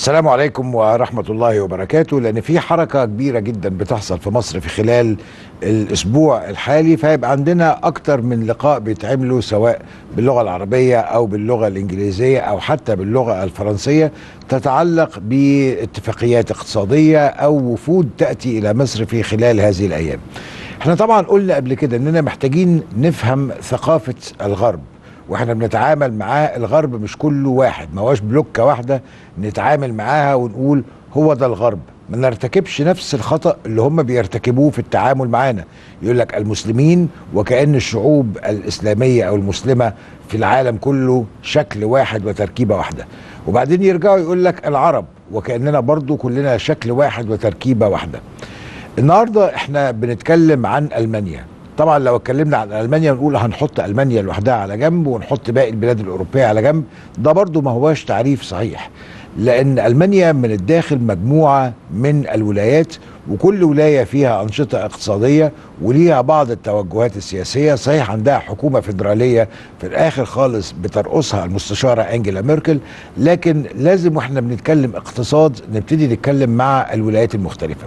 السلام عليكم ورحمة الله وبركاته. لأن في حركة كبيرة جدا بتحصل في مصر في خلال الأسبوع الحالي، فيبقى عندنا أكتر من لقاء بيتعملوا سواء باللغة العربية أو باللغة الإنجليزية أو حتى باللغة الفرنسية، تتعلق باتفاقيات اقتصادية أو وفود تأتي إلى مصر في خلال هذه الأيام. احنا طبعا قلنا قبل كده أننا محتاجين نفهم ثقافة الغرب، واحنا بنتعامل معاه. الغرب مش كله واحد، ما هوش بلوكة واحدة نتعامل معاها ونقول هو ده الغرب. ما نرتكبش نفس الخطأ اللي هم بيرتكبوه في التعامل معانا. يقول لك المسلمين، وكأن الشعوب الإسلامية أو المسلمة في العالم كله شكل واحد وتركيبة واحدة، وبعدين يرجعوا يقول لك العرب، وكأننا برضو كلنا شكل واحد وتركيبة واحدة. النهاردة احنا بنتكلم عن ألمانيا. طبعا لو اتكلمنا عن ألمانيا نقول هنحط ألمانيا لوحدها على جنب ونحط باقي البلاد الأوروبية على جنب، ده برضو ما هواش تعريف صحيح، لأن ألمانيا من الداخل مجموعة من الولايات، وكل ولاية فيها أنشطة اقتصادية وليها بعض التوجهات السياسية. صحيح عندها حكومة فيدرالية في الآخر خالص بترأسها المستشارة أنجيلا ميركل، لكن لازم واحنا بنتكلم اقتصاد نبتدي نتكلم مع الولايات المختلفة.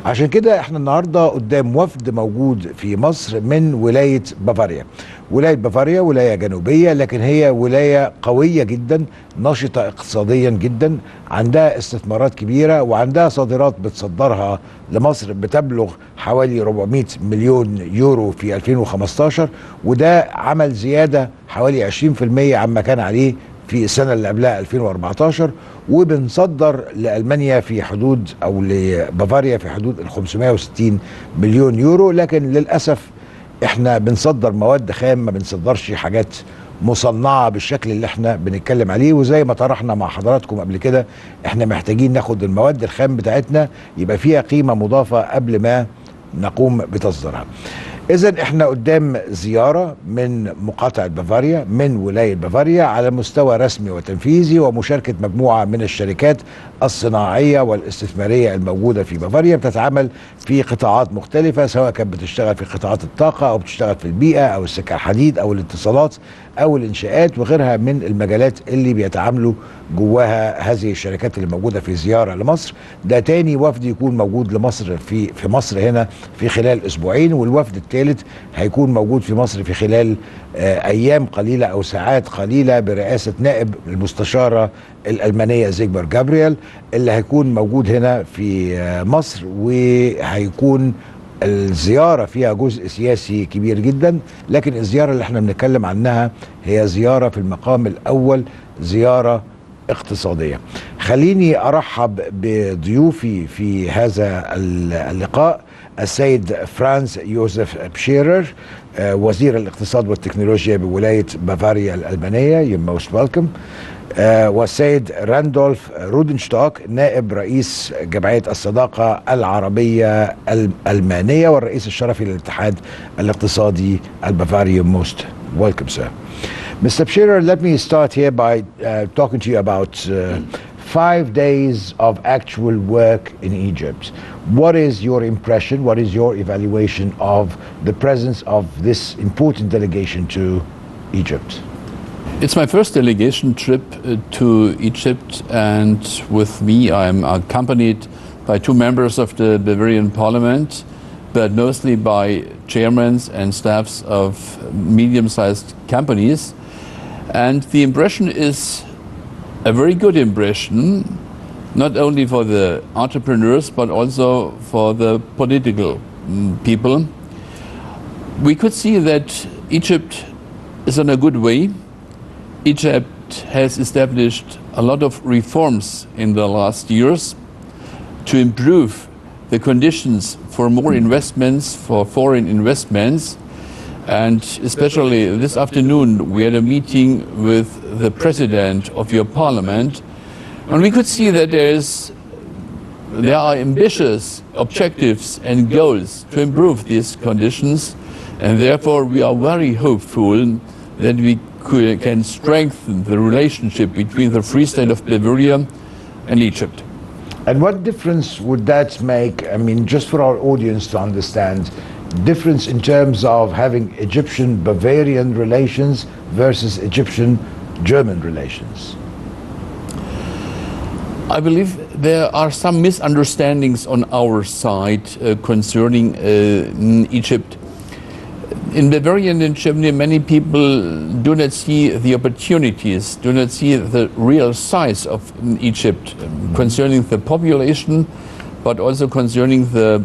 عشان كده احنا النهاردة قدام وفد موجود في مصر من ولاية بافاريا. ولاية بافاريا ولاية جنوبية، لكن هي ولاية قوية جدا، نشطة اقتصاديا جدا، عندها استثمارات كبيرة وعندها صادرات بتصدرها لمصر بتبلغ حوالي 400 مليون يورو في 2015، وده عمل زيادة حوالي 20% عما كان عليه في السنة اللي قبلها 2014. وبنصدر لألمانيا في حدود أو لبافاريا في حدود ال 560 مليون يورو، لكن للأسف احنا بنصدر مواد خام، ما بنصدرش حاجات مصنعة بالشكل اللي احنا بنتكلم عليه. وزي ما طرحنا مع حضراتكم قبل كده، احنا محتاجين ناخد المواد الخام بتاعتنا يبقى فيها قيمة مضافة قبل ما نقوم بتصديرها. إذن احنا قدام زيارة من مقاطعة بافاريا من ولاية بافاريا على مستوى رسمي وتنفيذي، ومشاركة مجموعة من الشركات الصناعية والاستثمارية الموجودة في بافاريا، بتتعامل في قطاعات مختلفة، سواء كانت بتشتغل في قطاعات الطاقة أو بتشتغل في البيئة أو السكة الحديد أو الاتصالات أو الإنشاءات وغيرها من المجالات اللي بيتعاملوا جواها هذه الشركات اللي موجودة في زيارة لمصر. ده تاني وفد يكون موجود لمصر في مصر هنا في خلال أسبوعين، والوفد الثالث هيكون موجود في مصر في خلال أيام قليلة أو ساعات قليلة برئاسة نائب المستشارة الألمانية زيجبر جابرييل، اللي هيكون موجود هنا في مصر. وهيكون الزيارة فيها جزء سياسي كبير جدا، لكن الزيارة اللي احنا بنتكلم عنها هي زيارة في المقام الأول، زيارة اقتصادية. خليني أرحب بضيوفي في هذا اللقاء: السيد فرانس يوزف بشيرر، وزير الاقتصاد والتكنولوجيا بولاية بافاريا الألمانية. You're most welcome. والسيد راندولف رودنشتوك، نائب رئيس جمعية الصداقة العربية الألمانية والرئيس الشرفي للاتحاد الاقتصادي البافاري. Most welcome, sir. Mr. Pshirer, let me start here by talking to you about 5 days of actual work in Egypt. What is your impression? What is your evaluation of the presence of this important delegation to Egypt? It's my first delegation trip to Egypt, and with me I'm accompanied by 2 members of the Bavarian Parliament, but mostly by chairmen and staffs of medium-sized companies. And the impression is a very good impression, not only for the entrepreneurs, but also for the political people. We could see that Egypt is on a good way. Egypt has established a lot of reforms in the last years to improve the conditions for more investments, for foreign investments. And especially this afternoon, we had a meeting with the president of your parliament, and we could see that there are ambitious objectives and goals to improve these conditions, and therefore we are very hopeful that we can strengthen the relationship between the Free State of Bavaria and Egypt. And what difference would that make? I mean, just for our audience to understand, difference in terms of having Egyptian-Bavarian relations versus Egyptian-German relations? I believe there are some misunderstandings on our side concerning Egypt. In Bavaria and in Germany, many people do not see the opportunities, do not see the real size of Egypt concerning the population, but also concerning the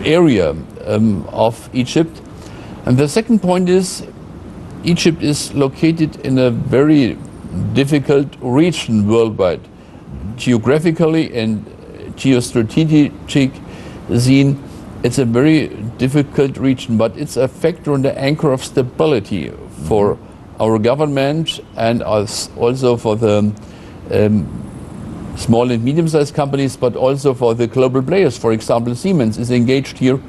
area of Egypt. And the second point is, Egypt is located in a very difficult region worldwide, geographically and geostrategic scene. It's a very difficult region, but it's a factor and the anchor of stability for our government and also for the small and medium-sized companies, but also for the global players. For example, Siemens is engaged here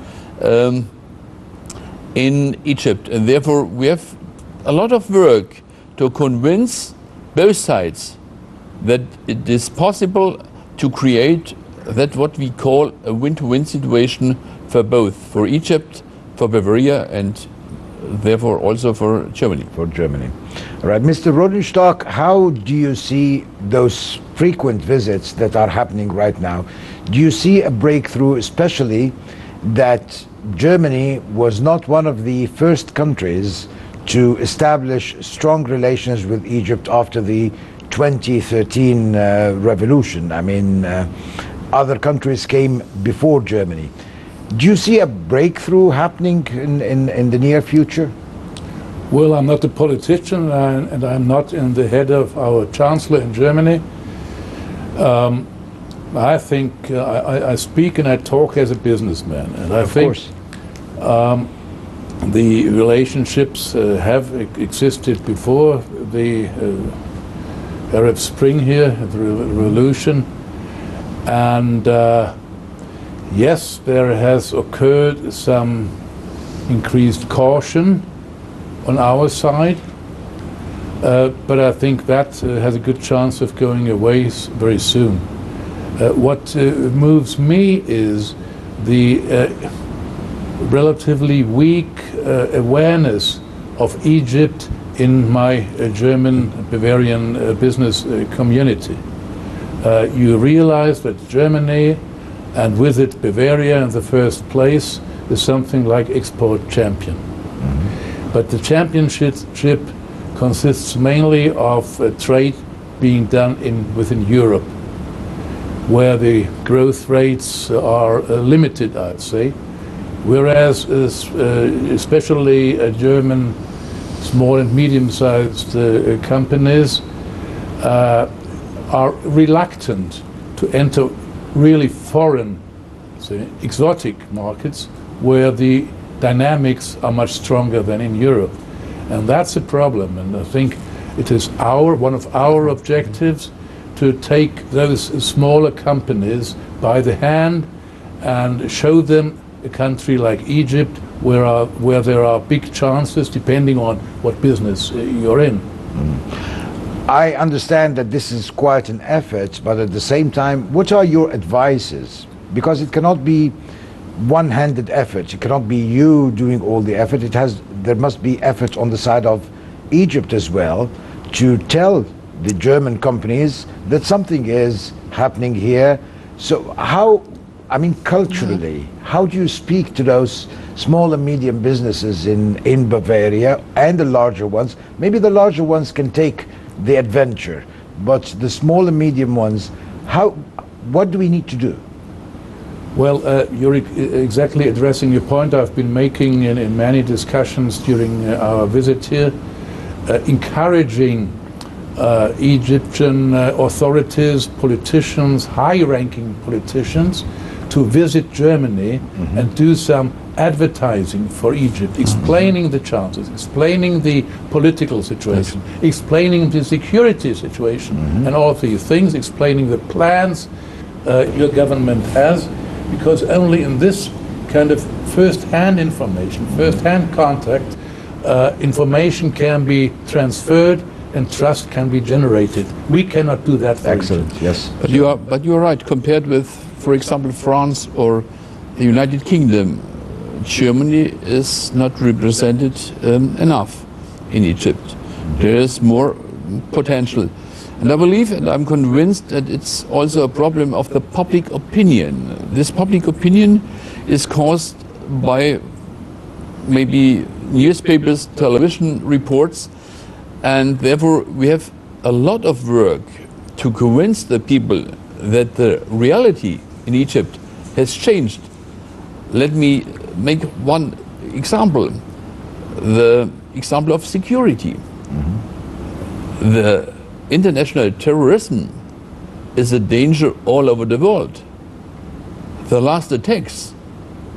in Egypt, and therefore we have a lot of work to convince both sides that it is possible to create that what we call a win-to-win situation for both, for Egypt, for Bavaria, and therefore also for Germany. For Germany. All right, Mr. Rodenstock, how do you see those frequent visits that are happening right now? Do you see a breakthrough, especially that Germany was not one of the first countries to establish strong relations with Egypt after the 2013 revolution? I mean, other countries came before Germany. Do you see a breakthrough happening in the near future? Well, I'm not a politician and I'm not in the head of our chancellor in Germany. I think I speak and I talk as a businessman, and I think the relationships have existed before the Arab Spring here, the revolution, and yes, there has occurred some increased caution on our side, but I think that has a good chance of going away very soon. What moves me is the relatively weak awareness of Egypt in my German Bavarian business community. You realize that Germany, and with it Bavaria in the first place, is something like export champion. But the championship consists mainly of trade being done within Europe, where the growth rates are limited, I'd say, whereas especially German small and medium-sized companies are reluctant to enter really foreign, say, exotic markets where the dynamics are much stronger than in Europe. And that's a problem, and I think it is one of our objectives to take those smaller companies by the hand and show them a country like Egypt where there are big chances depending on what business you're in. I understand that this is quite an effort, but at the same time, what are your advices? Because it cannot be one-handed effort. It cannot be you doing all the effort. There must be effort on the side of Egypt as well to tell the German companies that something is happening here. So how, I mean, culturally, how do you speak to those small and medium businesses in Bavaria and the larger ones? Maybe the larger ones can take the adventure, but the small and medium ones, what do we need to do? Well, you're exactly addressing your point I've been making in many discussions during our visit here, encouraging Egyptian authorities, politicians, high-ranking politicians to visit Germany and do some advertising for Egypt, explaining the chances, explaining the political situation, explaining the security situation, and all of these things, explaining the plans your government has, because only in this kind of first-hand information, first-hand contact, information can be transferred and trust can be generated. We cannot do that for Excellent, Egypt. yes. But you are right. Compared with, for example, France or the United Kingdom, Germany is not represented enough in Egypt. There is more potential. And I believe and I'm convinced that it's also a problem of the public opinion. This public opinion is caused by maybe newspapers, television reports, and therefore we have a lot of work to convince the people that the reality in Egypt has changed. Let me make one example, the example of security. The international terrorism is a danger all over the world. The last attacks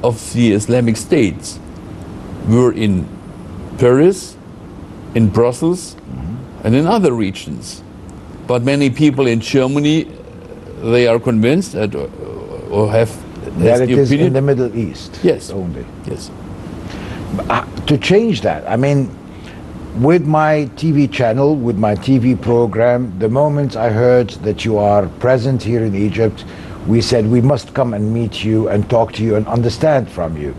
of the Islamic States were in Paris, in Brussels, and in other regions. But many people in Germany, they are convinced that, or have that it the is opinion, in the Middle East yes, only. yes. To change that, I mean, with my TV channel, with my TV program, the moment I heard that you are present here in Egypt, we said we must come and meet you and talk to you and understand from you.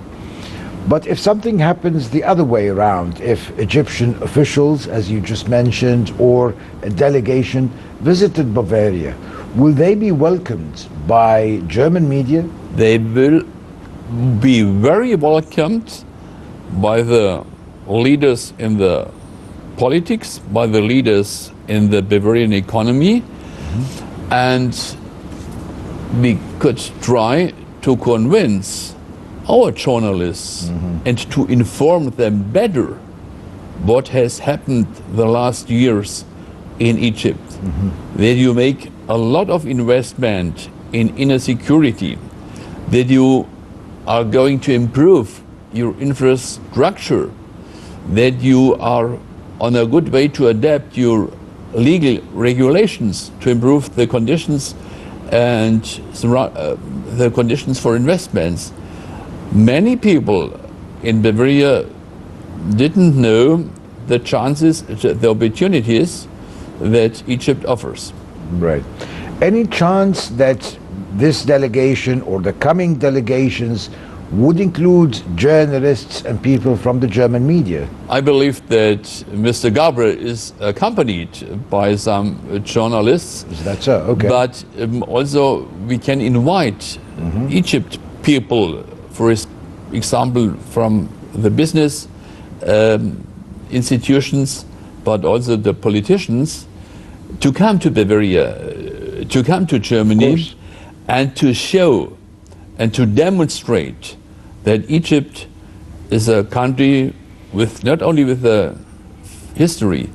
But if something happens the other way around, if Egyptian officials, as you just mentioned, or a delegation visited Bavaria, will they be welcomed by German media? They will be very welcomed by the leaders in the politics, by the leaders in the Bavarian economy, and we could try to convince our journalists and to inform them better what has happened the last years in Egypt. That you make a lot of investment in inner security, that you are going to improve your infrastructure, that you are on a good way to adapt your legal regulations to improve the conditions and the conditions for investments. Many people in Bavaria didn't know the chances, the opportunities that Egypt offers. Right. Any chance that this delegation or the coming delegations would include journalists and people from the German media? I believe that Mr. Gabriel is accompanied by some journalists. Is that so? Okay. But also we can invite Egypt people, for example, from the business institutions, but also the politicians, to come to Bavaria, to come to Germany, and to show and to demonstrate that Egypt is a country with not only with a history,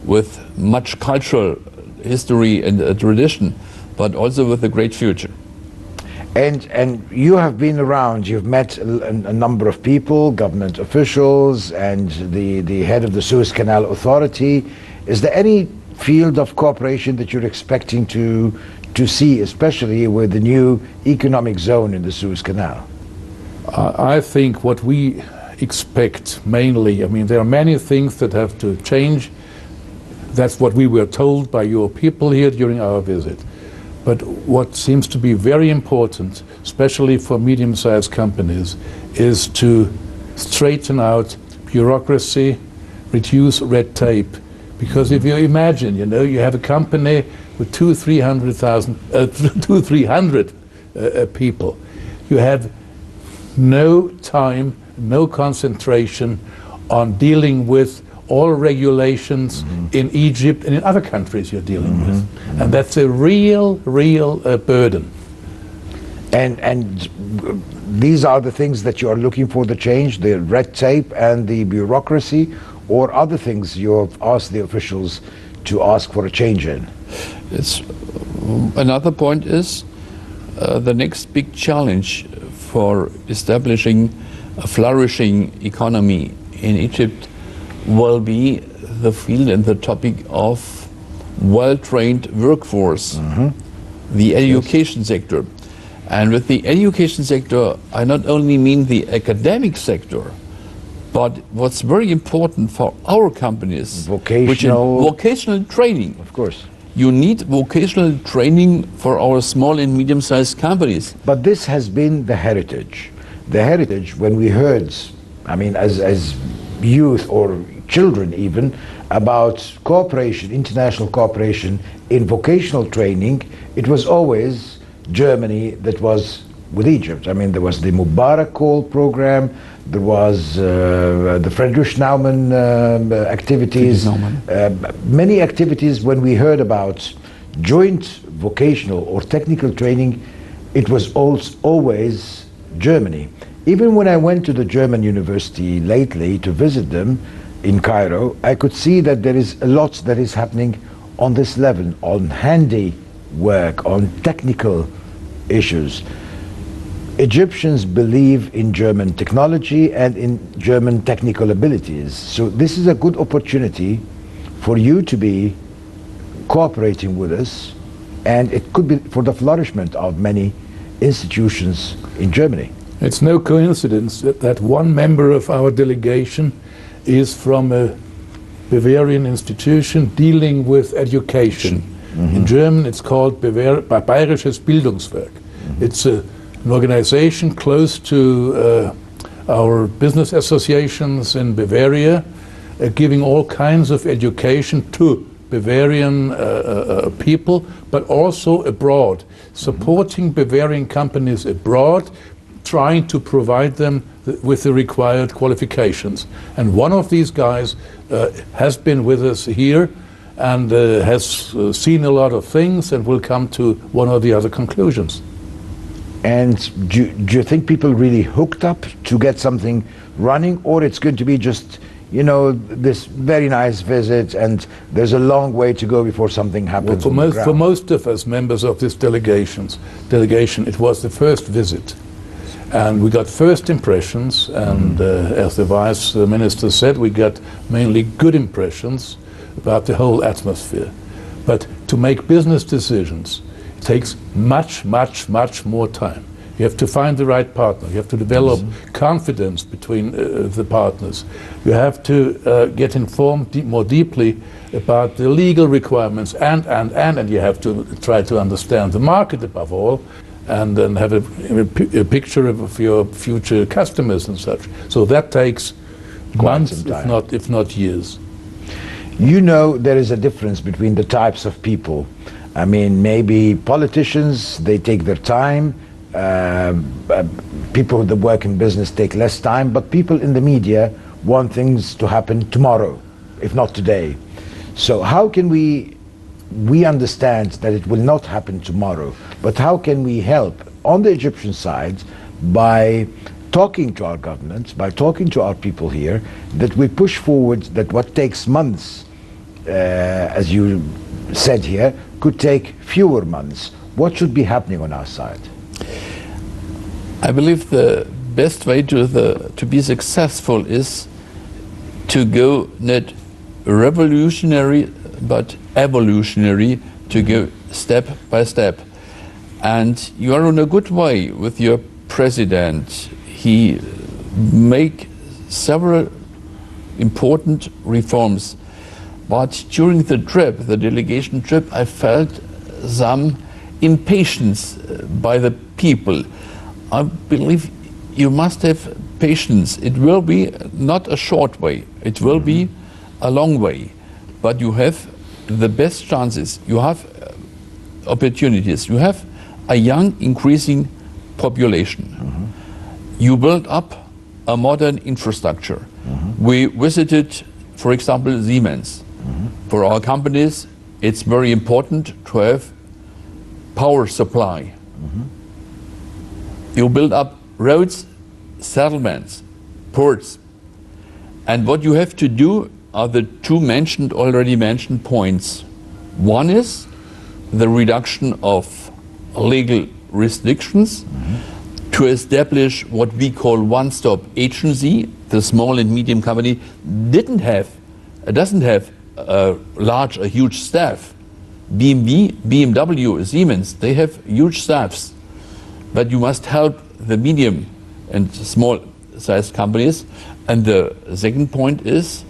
with much cultural history and tradition, but also with a great future. And you have been around, you've met a number of people, government officials, and the head of the Suez Canal Authority. Is there any field of cooperation that you're expecting to see, especially with the new economic zone in the Suez Canal? I think what we expect mainly, I mean, there are many things that have to change. That's what we were told by your people here during our visit. But what seems to be very important, especially for medium-sized companies, is to straighten out bureaucracy, reduce red tape. Because if you imagine, you know, you have a company with 300 people, you have no time, no concentration on dealing with all regulations in Egypt and in other countries you're dealing with. And that's a real burden. And these are the things that you are looking for the change, the red tape and the bureaucracy, or other things you have asked the officials to ask for a change in? It's another point is the next big challenge for establishing a flourishing economy in Egypt will be the field and the topic of well-trained workforce, the education sector. And with the education sector, I not only mean the academic sector, but what's very important for our companies, vocational training. Of course. You need vocational training for our small and medium-sized companies. But this has been the heritage. The heritage, when we heard, I mean, as youth or children even, about cooperation, international cooperation in vocational training, it was always Germany that was with Egypt. I mean, there was the Mubarak Call program, there was the Friedrich Naumann activities, many activities. When we heard about joint vocational or technical training, it was always Germany. Even when I went to the German university lately to visit them in Cairo, I could see that there is a lot that is happening on this level, on handy work, on technical issues. Egyptians believe in German technology and in German technical abilities. So this is a good opportunity for you to be cooperating with us, and it could be for the flourishment of many institutions in Germany. It's no coincidence that one member of our delegation is from a Bavarian institution dealing with education. In German it's called Bayerisches Bildungswerk. It's an organization close to our business associations in Bavaria, giving all kinds of education to Bavarian people, but also abroad, supporting Bavarian companies abroad, trying to provide them with the required qualifications. And one of these guys has been with us here and has seen a lot of things and will come to one or the other conclusions. And do you think people really hooked up to get something running, or it's going to be just, you know, this very nice visit and there's a long way to go before something happens? Well, for most of us members of this delegation, it was the first visit. And we got first impressions, and as the Vice Minister said, we got mainly good impressions about the whole atmosphere. But to make business decisions, it takes much, much, much more time. You have to find the right partner. You have to develop confidence between the partners. You have to get informed more deeply about the legal requirements, and you have to try to understand the market above all, and then have a picture of your future customers and such. So that takes months, if not years. You know, there is a difference between the types of people. I mean, maybe politicians, they take their time. People that work in business take less time, but people in the media want things to happen tomorrow, if not today. So how can we understand that it will not happen tomorrow, but how can we help on the Egyptian side by talking to our governments, by talking to our people here, that we push forward that what takes months, as you said here, could take fewer months. What should be happening on our side? I believe the best way to be successful is to go not revolutionary but evolutionary, to go step by step. And you are on a good way with your president. He make several important reforms. But during the trip, the delegation trip, I felt some impatience by the people. I believe you must have patience. It will be not a short way. It will be a long way. But you have the best chances. You have opportunities. You have a young, increasing population. You build up a modern infrastructure. We visited, for example, Siemens. For our companies, it's very important to have power supply. You build up roads, settlements, ports. And what you have to do are the two already mentioned points. One is the reduction of legal restrictions to establish what we call one-stop agency. The small and medium company doesn't have a huge staff. BMW, Siemens, they have huge staffs. But you must help the medium and small-sized companies. And the second point is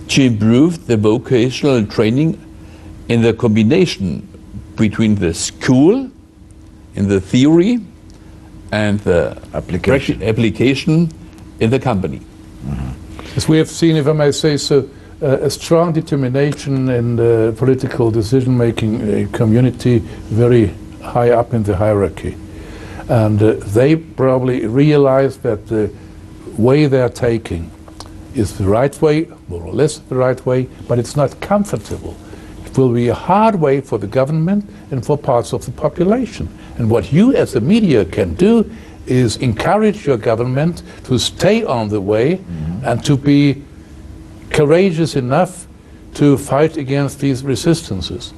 to improve the vocational training in the combination between the school, in the theory, and the application in the company. As we have seen, if I may say so, a strong determination in the political decision-making community very high up in the hierarchy. And they probably realize that the way they're taking is the right way, more or less the right way, but it's not comfortable. It will be a hard way for the government and for parts of the population. And what you as the media can do is encourage your government to stay on the way and to be courageous enough to fight against these resistances.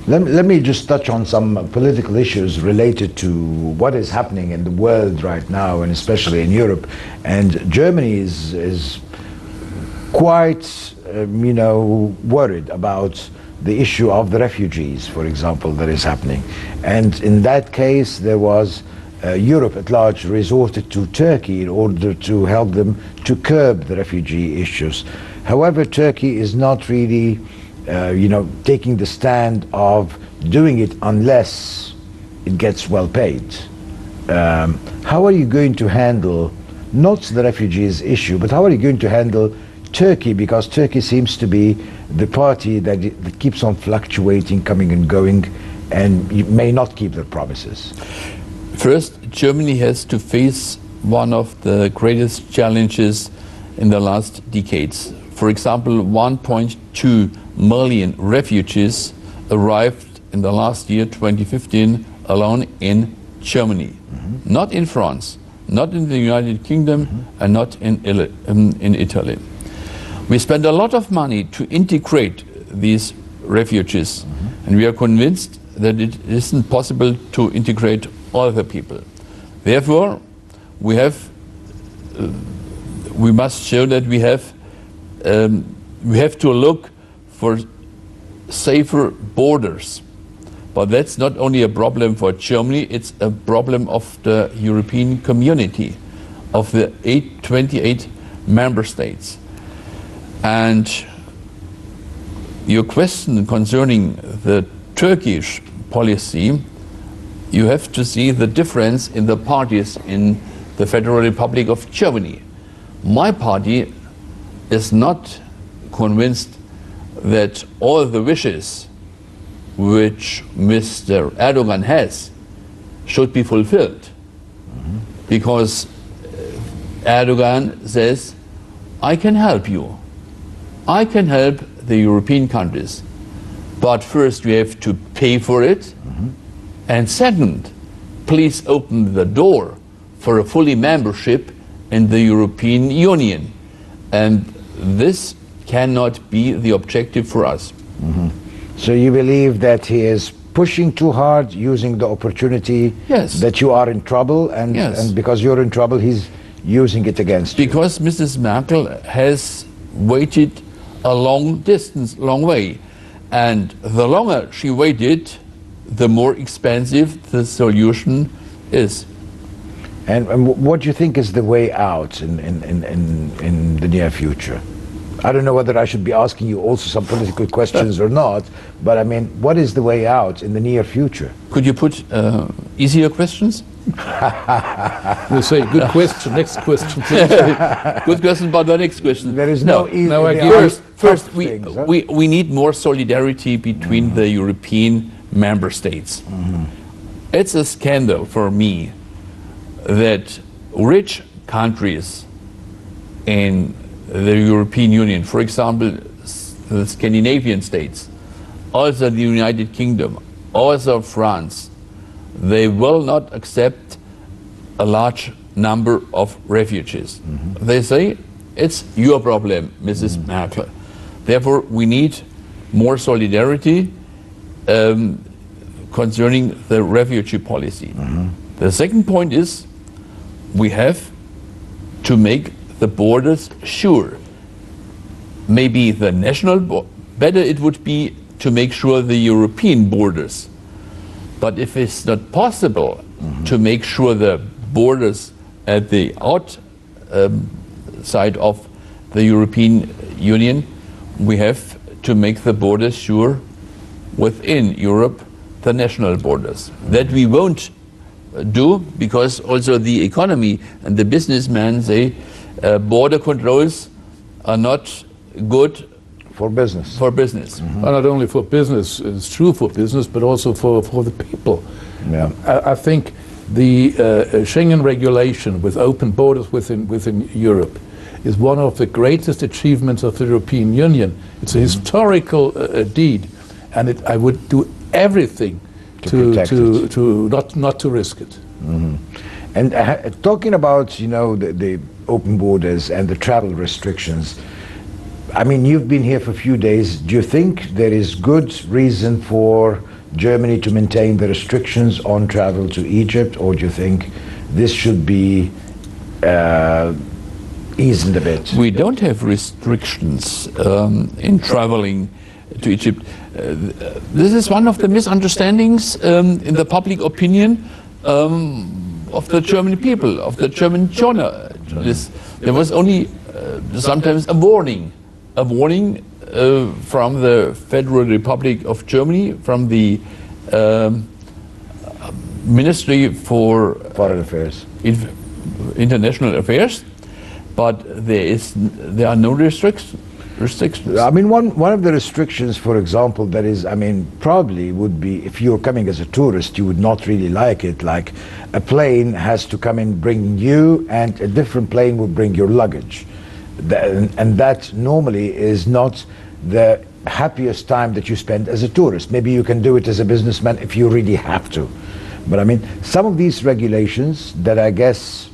Let me just touch on some political issues related to what is happening in the world right now, and especially in Europe. And Germany is quite, worried about the issue of the refugees, for example, that is happening. And in that case, there was Europe at large resorted to Turkey in order to help them to curb the refugee issues. However, Turkey is not really taking the stand of doing it unless it gets well paid. How are you going to handle not the refugees issue, but how are you going to handle Turkey? Because Turkey seems to be the party that keeps on fluctuating, coming and going, and may not keep their promises. First, Germany has to face one of the greatest challenges in the last decades. For example, 1.2 million refugees arrived in the last year, 2015, alone in Germany. Not in France, not in the United Kingdom, and not in Italy. We spend a lot of money to integrate these refugees, and we are convinced that it isn't possible to integrate all the people. Therefore, we must show that we have to look for safer borders. But that's not only a problem for Germany, it's a problem of the European community, of the 28 member states. And your question concerning the Turkish policy, you have to see the difference in the parties in the Federal Republic of Germany. My party is not convinced that all the wishes which Mr. Erdogan has should be fulfilled. Because Erdogan says, I can help you. I can help the European countries. But first you have to pay for it. And second, please open the door for a fully membership in the European Union. And this cannot be the objective for us. So you believe that he is pushing too hard, using the opportunity that you are in trouble, and because you're in trouble, he's using it against you? Because Mrs. Merkel has waited a long distance, long way. And the longer she waited, the more expensive the solution is. And what do you think is the way out in the near future? I don't know whether I should be asking you also some political questions or not, but I mean, what is the way out in the near future? Could you put easier questions? We'll say, good question, next question. Good question, but the next question. There is no easy. No, first we need more solidarity between the European member states. It's a scandal for me that rich countries in the European Union, for example, the Scandinavian states, also the United Kingdom, also France, they will not accept a large number of refugees. They say, it's your problem, Mrs. Merkel. Therefore, we need more solidarity concerning the refugee policy. The second point is, we have to make the borders sure. Maybe the national, better it would be to make sure the European borders. But if it's not possible to make sure the borders at the outside of the European Union, we have to make the borders sure within Europe, the national borders. That we won't do, because also the economy and the businessmen say border controls are not good For business. for business. Well, not only for business, it's true for business, but also for the people. Yeah. I think the Schengen regulation with open borders within Europe is one of the greatest achievements of the European Union. It's a historical deed, and I would do everything not to risk it. And talking about, you know, the open borders and the travel restrictions, I mean, you've been here for a few days. Do you think there is good reason for Germany to maintain the restrictions on travel to Egypt, or do you think this should be eased a bit? We don't have restrictions in traveling to Egypt. This is one of the misunderstandings in the public opinion of the German people, of the German journalists. There was only sometimes a warning from the Federal Republic of Germany, from the Ministry for Foreign Affairs. International Affairs, but there are no restrictions. I mean, one of the restrictions, for example, that is, I mean, probably would be if you're coming as a tourist, you would not really like it. Like a plane has to come and bring you, and a different plane would bring your luggage. And that normally is not the happiest time that you spend as a tourist. Maybe you can do it as a businessman if you really have to. But I mean, some of these regulations that I guess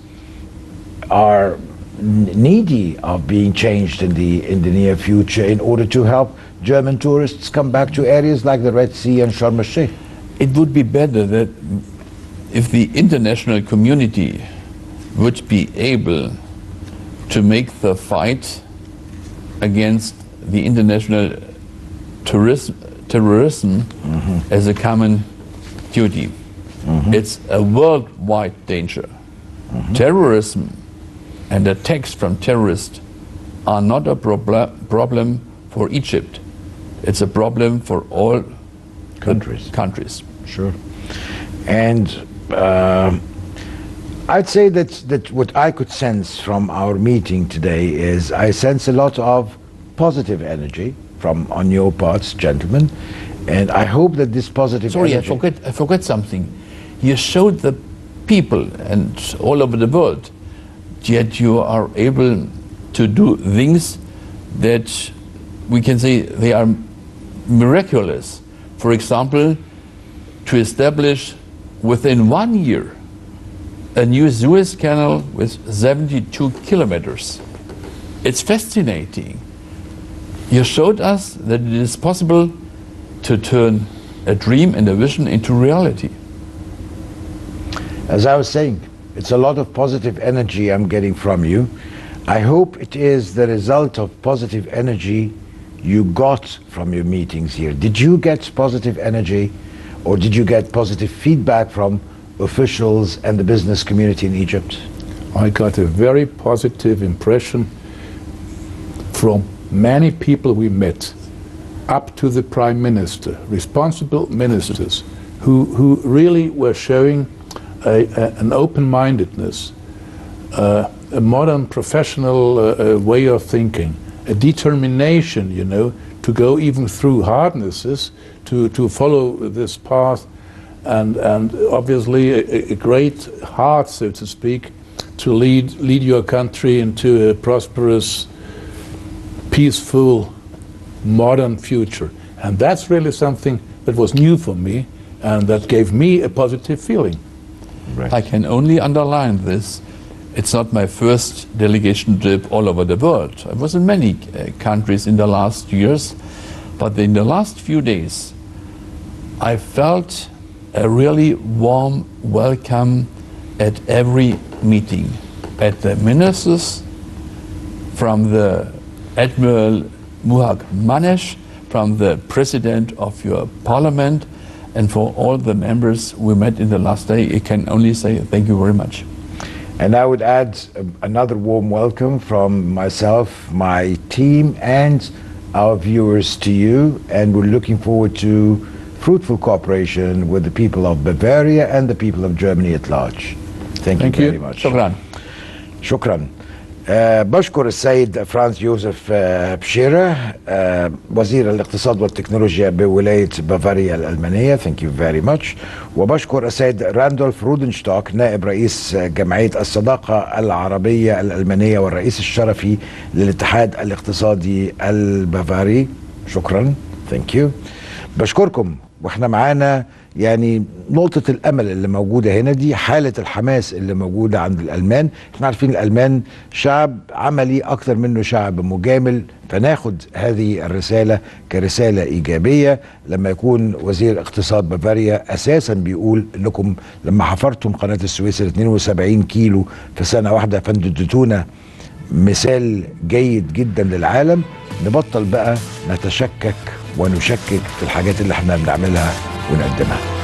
are needy of being changed in the near future in order to help German tourists come back to areas like the Red Sea and Sharm el-Sheikh. It would be better that if the international community would be able to make the fight against the international terrorism as a common duty. It's a worldwide danger. Terrorism and attacks from terrorists are not a problem for Egypt. It's a problem for all countries. Sure. And I'd say that what I could sense from our meeting today is I sense a lot of positive energy on your parts, gentlemen, and I hope that this positive energy... Sorry, I forgot something. You showed the people and all over the world, yet you are able to do things that we can say they are miraculous. For example, to establish within 1 year a new Suez Canal with 72 kilometers. It's fascinating. You showed us that it is possible to turn a dream and a vision into reality. As I was saying, it's a lot of positive energy I'm getting from you. I hope it is the result of positive energy you got from your meetings here. Did you get positive energy, or did you get positive feedback from officials and the business community in Egypt? I got a very positive impression from many people we met, up to the Prime Minister, responsible ministers, who really were showing an open-mindedness, a modern professional way of thinking, a determination, you know, to go even through hardnesses, to follow this path, and obviously a great heart, so to speak, to lead your country into a prosperous, peaceful, modern future. And that's really something that was new for me, and that gave me a positive feeling. Right. I can only underline this. It's not my first delegation trip all over the world. I was in many countries in the last years, but in the last few days, I felt a really warm welcome at every meeting. At the ministers, from the Admiral Muhak Manesh, from the President of your Parliament, and for all the members we met in the last day, I can only say thank you very much. And I would add another warm welcome from myself, my team, and our viewers to you. And we're looking forward to fruitful cooperation with the people of Bavaria and the people of Germany at large. Thank you very much. Shukran. Shukran. بشكر السيد فرانس يوسف بشيرة وزير الاقتصاد والتكنولوجيا بولاية بافاريا الألمانية. Thank you very much. وبشكر السيد راندولف رودنشتوك نائب رئيس جمعية الصداقة العربية الألمانية والرئيس الشرفي للاتحاد الاقتصادي البافاري. شكرا. Thank you. بشكركم. واحنا معانا يعني نقطة الأمل اللي موجودة هنا دي حالة الحماس اللي موجودة عند الألمان. احنا عارفين الألمان شعب عملي أكتر منه شعب مجامل، فناخد هذه الرسالة كرسالة إيجابية لما يكون وزير اقتصاد بافاريا أساسا بيقول لكم لما حفرتم قناة السويس 72 كيلو في سنة واحدة فانتوا مثال جيد جدا للعالم. نبطل بقى نتشكك ونشكك في الحاجات اللي احنا بنعملها ونقدمها.